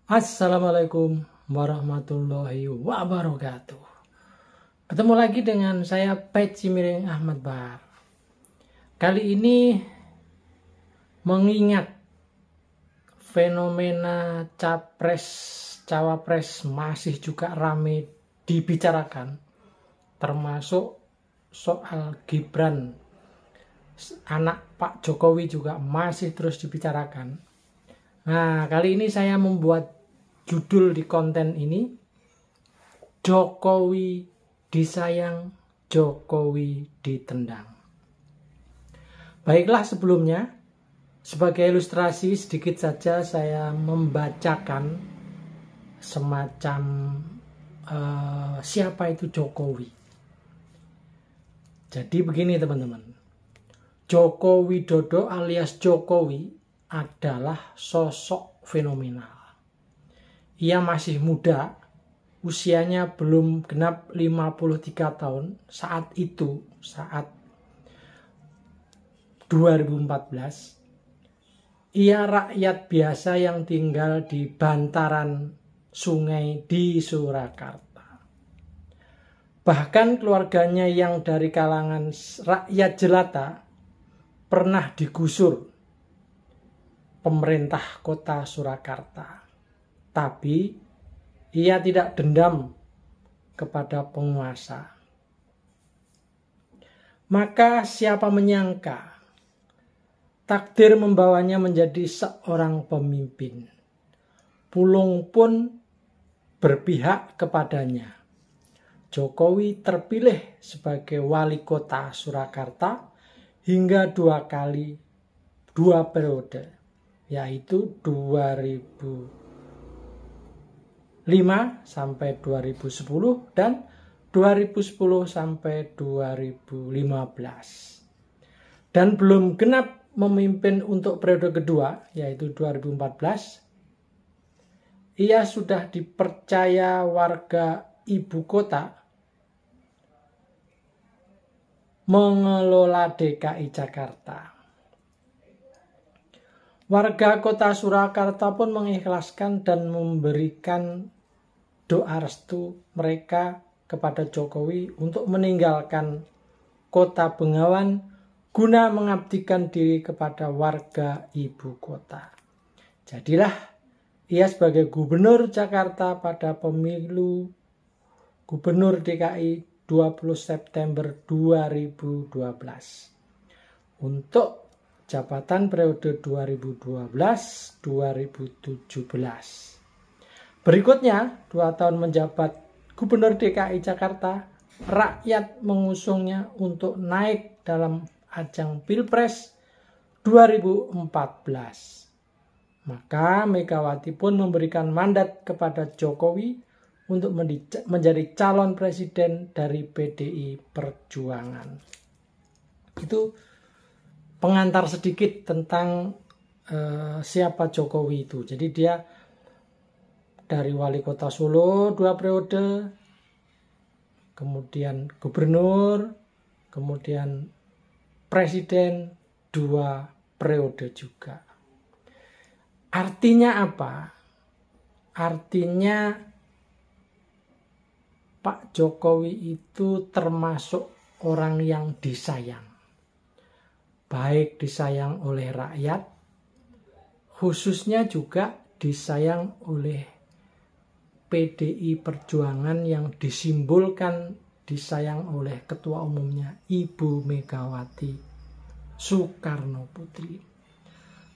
Assalamualaikum warahmatullahi wabarakatuh. Ketemu lagi dengan saya Peci Miring Ahmad Bahar. Kali ini mengingat fenomena cawapres masih juga ramai dibicarakan, termasuk soal Gibran anak Pak Jokowi juga masih terus dibicarakan. Nah, kali ini saya membuat judul di konten ini, Jokowi disayang, Jokowi ditendang. Baiklah, sebelumnya sebagai ilustrasi sedikit saja saya membacakan semacam siapa itu Jokowi. Jadi begini teman-teman, Joko Widodo alias Jokowi adalah sosok fenomenal. Ia masih muda, usianya belum genap 53 tahun saat 2014. Ia rakyat biasa yang tinggal di bantaran sungai di Surakarta. Bahkan keluarganya yang dari kalangan rakyat jelata pernah digusur pemerintah kota Surakarta. Tapi ia tidak dendam kepada penguasa. Maka siapa menyangka takdir membawanya menjadi seorang pemimpin. Pulung pun berpihak kepadanya. Jokowi terpilih sebagai wali kota Surakarta hingga 2 periode, yaitu 2005 sampai 2010 dan 2010 sampai 2015. Dan belum genap memimpin untuk periode kedua, yaitu 2014, ia sudah dipercaya warga ibu kota mengelola DKI Jakarta. Warga kota Surakarta pun mengikhlaskan dan memberikan doa restu mereka kepada Jokowi untuk meninggalkan kota Bengawan guna mengabdikan diri kepada warga ibu kota. Jadilah ia sebagai gubernur Jakarta pada pemilu gubernur DKI 20 September 2012 untuk jabatan periode 2012-2017. Berikutnya, 2 tahun menjabat Gubernur DKI Jakarta, rakyat mengusungnya untuk naik dalam ajang Pilpres 2014. Maka Megawati pun memberikan mandat kepada Jokowi untuk menjadi calon presiden dari PDI Perjuangan. Itu pengantar sedikit tentang siapa Jokowi itu. Jadi dia dari wali kota Solo 2 periode, kemudian gubernur, kemudian presiden 2 periode juga. Artinya apa? Artinya Pak Jokowi itu termasuk orang yang disayang. Baik disayang oleh rakyat, khususnya juga disayang oleh PDI Perjuangan yang disimbolkan disayang oleh ketua umumnya Ibu Megawati Soekarno Putri.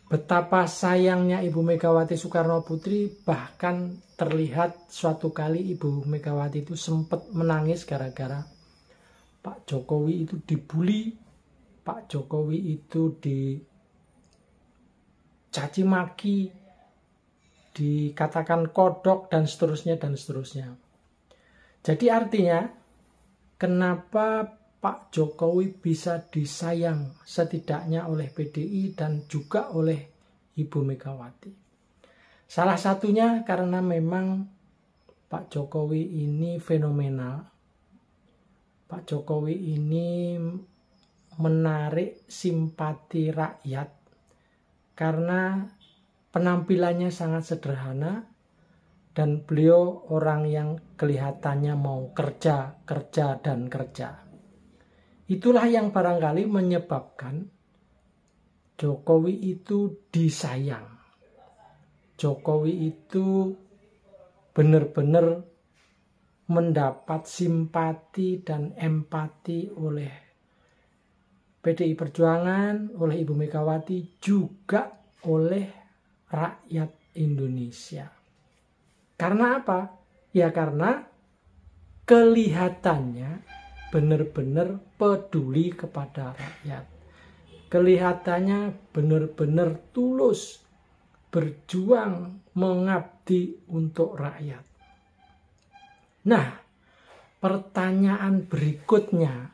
Betapa sayangnya Ibu Megawati Soekarno Putri, bahkan terlihat suatu kali Ibu Megawati itu sempat menangis gara-gara Pak Jokowi itu dibully, Pak Jokowi itu dicaci maki, dikatakan kodok, dan seterusnya dan seterusnya. Jadi artinya, kenapa Pak Jokowi bisa disayang setidaknya oleh PDI dan juga oleh Ibu Megawati? Salah satunya karena memang Pak Jokowi ini fenomenal. Pak Jokowi ini menarik simpati rakyat karena penampilannya sangat sederhana, Dan beliau orang yang kelihatannya mau kerja, kerja, dan kerja. Itulah yang barangkali menyebabkan Jokowi itu disayang. Jokowi itu benar-benar mendapat simpati dan empati oleh PDI Perjuangan, oleh Ibu Megawati, juga oleh rakyat Indonesia. Karena apa? Ya karena kelihatannya benar-benar peduli kepada rakyat. Kelihatannya benar-benar tulus berjuang mengabdi untuk rakyat. Nah, pertanyaan berikutnya,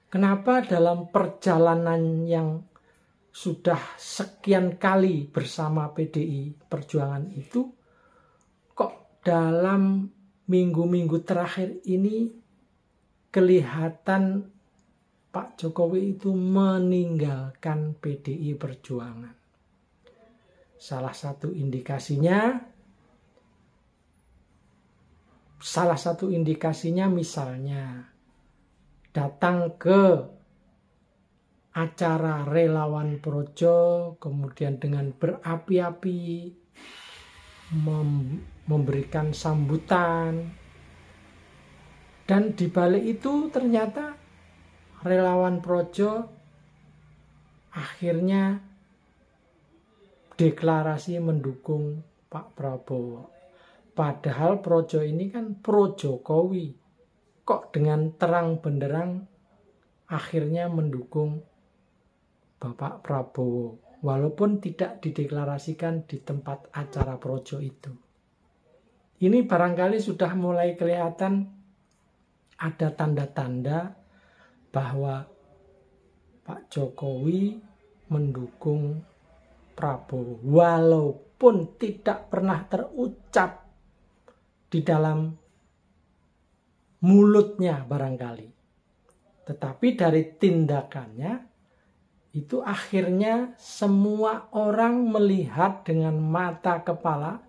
kenapa dalam perjalanan yang sudah sekian kali bersama PDI Perjuangan itu, kok dalam minggu-minggu terakhir ini kelihatan Pak Jokowi itu meninggalkan PDI Perjuangan? Salah satu indikasinya misalnya datang ke acara relawan Projo, kemudian dengan berapi-api memberikan sambutan, dan dibalik itu ternyata relawan Projo akhirnya deklarasi mendukung Pak Prabowo. Padahal Projo ini kan pro Jokowi, kok dengan terang benderang akhirnya mendukung Bapak Prabowo, walaupun tidak dideklarasikan di tempat acara Projo itu. Ini barangkali sudah mulai kelihatan ada tanda-tanda bahwa Pak Jokowi mendukung Prabowo, walaupun tidak pernah terucap di dalam mulutnya barangkali. Tetapi dari tindakannya, itu akhirnya semua orang melihat dengan mata kepala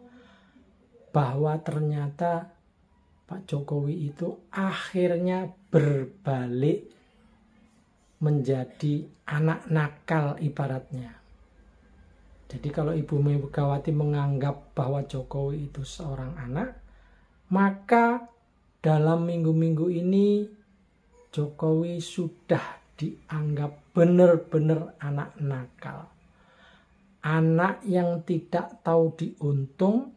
bahwa ternyata Pak Jokowi itu akhirnya berbalik menjadi anak nakal ibaratnya. Jadi kalau Ibu Megawati menganggap bahwa Jokowi itu seorang anak, maka dalam minggu-minggu ini Jokowi sudah dianggap benar-benar anak nakal. Anak yang tidak tahu diuntung,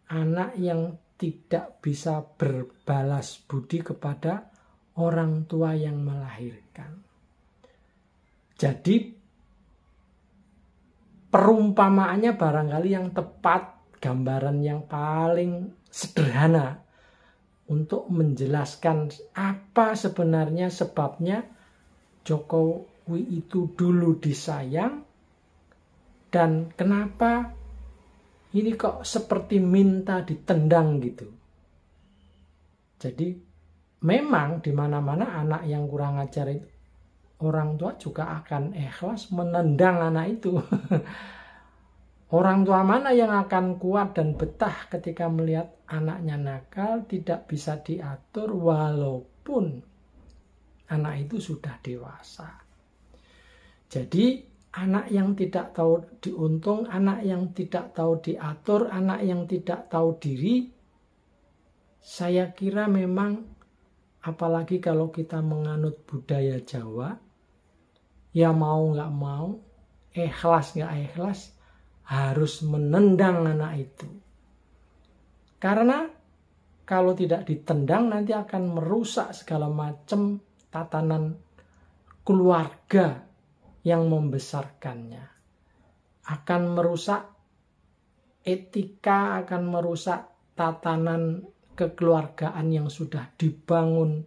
anak yang tidak bisa berbalas budi kepada orang tua yang melahirkan. Jadi perumpamaannya barangkali yang tepat, gambaran yang paling sederhana untuk menjelaskan apa sebenarnya sebabnya Jokowi itu dulu disayang dan kenapa ini kok seperti minta ditendang gitu. Jadi memang di mana-mana anak yang kurang ajar itu orang tua juga akan ikhlas menendang anak itu. Orang tua mana yang akan kuat dan betah ketika melihat anaknya nakal, tidak bisa diatur walaupun anak itu sudah dewasa. Jadi anak yang tidak tahu diuntung, anak yang tidak tahu diatur, anak yang tidak tahu diri, saya kira memang apalagi kalau kita menganut budaya Jawa, ya mau nggak mau, ikhlas nggak ikhlas, harus menendang anak itu. Karena kalau tidak ditendang nanti akan merusak segala macam tatanan keluarga yang membesarkannya. Akan merusak etika, akan merusak tatanan kekeluargaan yang sudah dibangun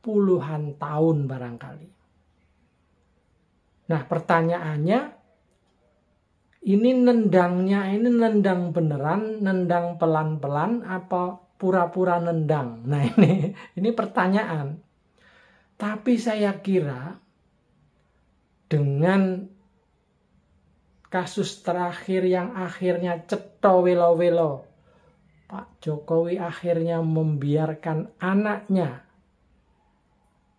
puluhan tahun barangkali. Nah, pertanyaannya, ini nendangnya, ini nendang beneran, nendang pelan-pelan, apa pura-pura nendang? Nah, ini pertanyaan. Tapi saya kira dengan kasus terakhir yang akhirnya cetha welo-welo Pak Jokowi akhirnya membiarkan anaknya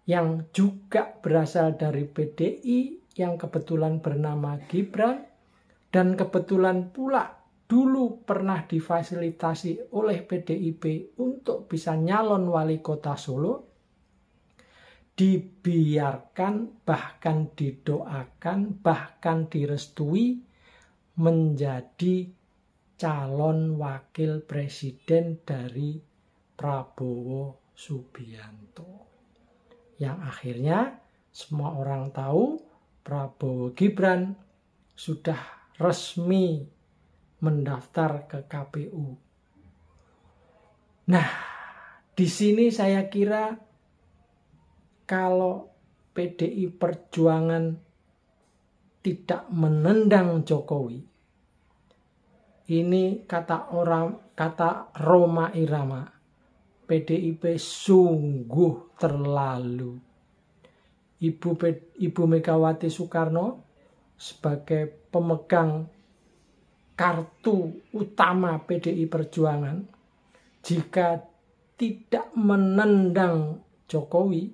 yang juga berasal dari PDI, yang kebetulan bernama Gibran, dan kebetulan pula dulu pernah difasilitasi oleh PDIP untuk bisa nyalon wali kota Solo, dibiarkan, bahkan didoakan, bahkan direstui menjadi calon wakil presiden dari Prabowo Subianto. Yang akhirnya semua orang tahu Prabowo Gibran sudah resmi mendaftar ke KPU. Nah, di sini saya kira kalau PDI Perjuangan tidak menendang Jokowi, ini kata Rhoma Irama, PDIP sungguh terlalu. Ibu Megawati Soekarno sebagai pemegang kartu utama PDI Perjuangan, jika tidak menendang Jokowi,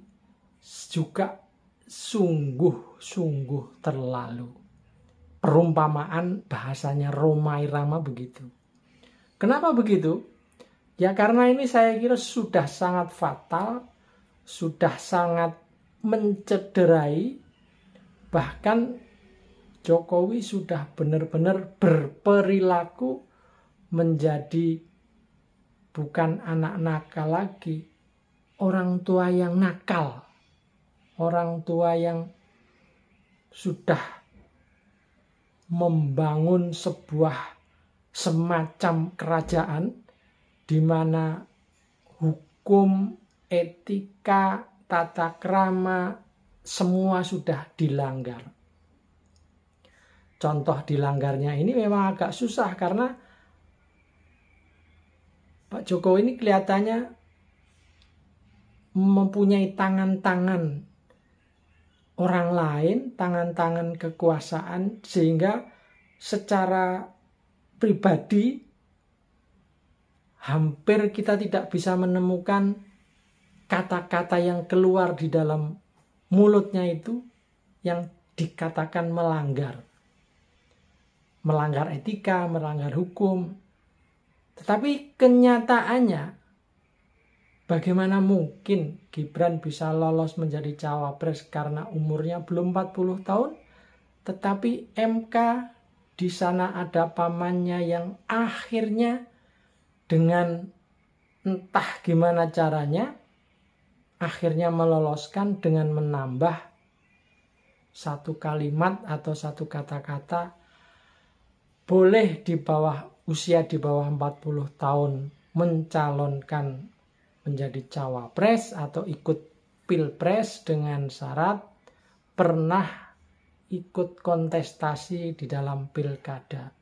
juga sungguh terlalu. Perumpamaan bahasanya Rhoma Irama begitu. Kenapa begitu? Ya karena ini saya kira sudah sangat fatal, sudah sangat mencederai, bahkan Jokowi sudah benar-benar berperilaku menjadi bukan anak nakal lagi, orang tua yang nakal. Orang tua yang sudah membangun sebuah semacam kerajaan di mana hukum, etika, tata krama semua sudah dilanggar. Contoh dilanggarnya ini memang agak susah karena Pak Jokowi ini kelihatannya mempunyai tangan-tangan orang lain, tangan-tangan kekuasaan, sehingga secara pribadi hampir kita tidak bisa menemukan kata-kata yang keluar di dalam mulutnya itu yang dikatakan melanggar etika, melanggar hukum. Tetapi kenyataannya, bagaimana mungkin Gibran bisa lolos menjadi cawapres karena umurnya belum 40 tahun, tetapi MK di sana ada pamannya yang akhirnya dengan entah gimana caranya, akhirnya meloloskan dengan menambah satu kalimat atau satu kata-kata, boleh usia di bawah 40 tahun mencalonkan menjadi cawapres atau ikut pilpres dengan syarat pernah ikut kontestasi di dalam pilkada.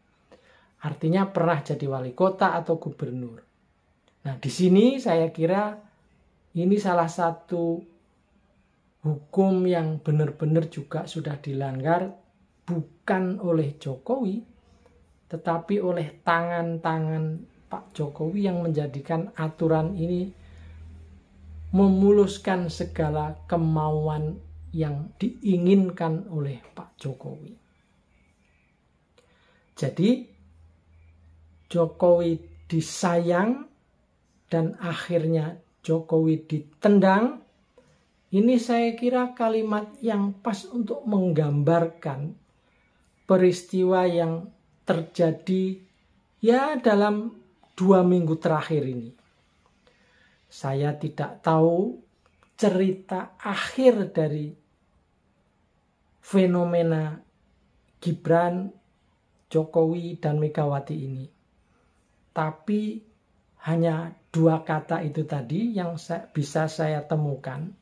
Artinya pernah jadi wali kota atau gubernur. Nah, di sini saya kira ini salah satu hukum yang benar-benar juga sudah dilanggar, bukan oleh Jokowi, tetapi oleh tangan-tangan Pak Jokowi yang menjadikan aturan ini memuluskan segala kemauan yang diinginkan oleh Pak Jokowi. Jadi Jokowi disayang dan akhirnya Jokowi ditendang. Ini saya kira kalimat yang pas untuk menggambarkan peristiwa yang terjadi ya dalam 2 minggu terakhir ini. Saya tidak tahu cerita akhir dari fenomena Gibran, Jokowi, dan Megawati ini. Tapi hanya 2 kata itu tadi yang bisa saya temukan.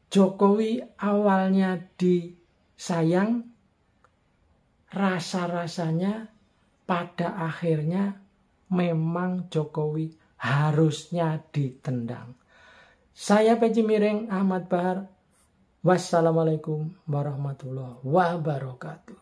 Jokowi awalnya disayang, rasa-rasanya pada akhirnya memang Jokowi harusnya ditendang. Saya Peci Miring Ahmad Bahar. Wassalamualaikum warahmatullahi wabarakatuh.